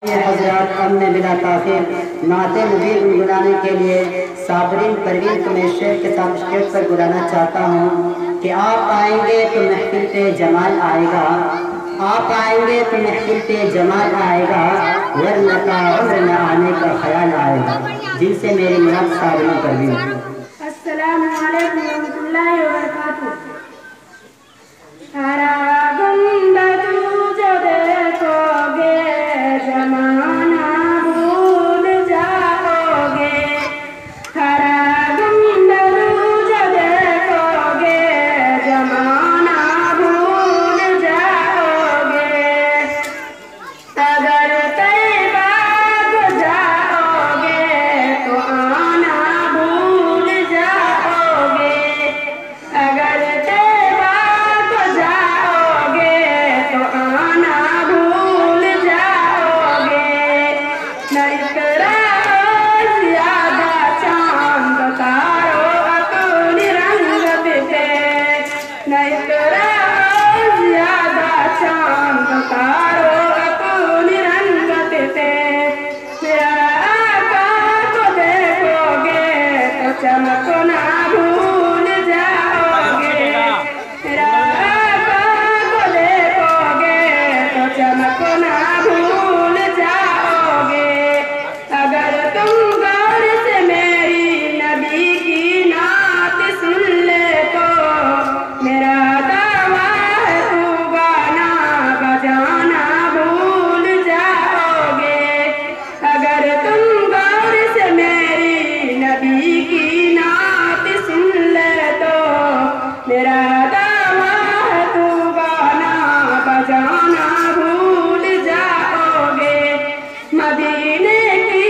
हज़रात हमने बिला ताख़ीर नाते नबी गुनगुनाने के लिए साबरीन परवीन को मैं शेर के साथ स्टेज पर बुलाना चाहता हूँ कि आप आएंगे तो महफिल पे जमाल आएगा, आप आएंगे तो महफिल पे जमाल आएगा, वरना का उम्र न आने का ख्याल आएगा। जिनसे मेरी मुराद साबरीन परवीन। अस्सलामु अलैकुम रहमतुल्लाहि व बरकातुहू। चमको ना भूल जाओगे, मेरा आका को देखोगे तो चमको ना भूल जाओगे। अगर तुम गौर से मेरी नबी की नात सुन ले तो मेरा दावा है तू गाना बजाना भूल जाओगे। अगर तुम गौर से मेरी नबी की मेरा दावा है तू गाना बजाना भूल जाओगे। मदीने की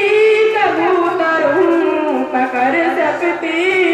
कबूतर हूँ पकड़ सकती